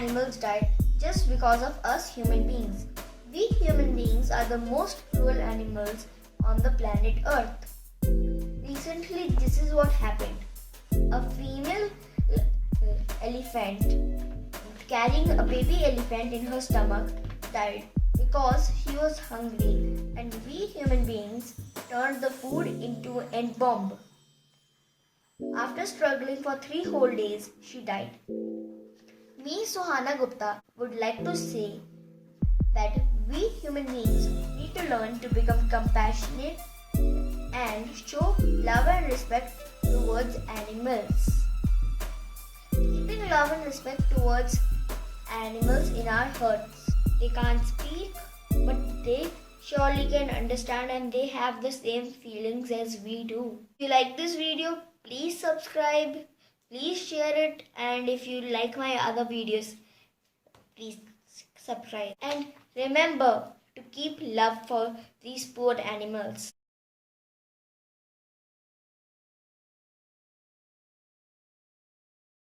animals died just because of us human beings. We human beings are the most cruel animals on the planet Earth. Recently, this is what happened. A female elephant carrying a baby elephant in her stomach died because she was hungry, and we human beings turned the food into a bomb. After struggling for 3 whole days, she died. Me, Suhana Gupta, would like to say that we human beings need to learn to become compassionate and show love and respect towards animals. Keeping love and respect towards animals in our hearts. They can't speak, but they surely can understand, and they have the same feelings as we do. If you like this video, please subscribe, please share it, and if you like my other videos, please subscribe. And remember to keep love for these poor animals.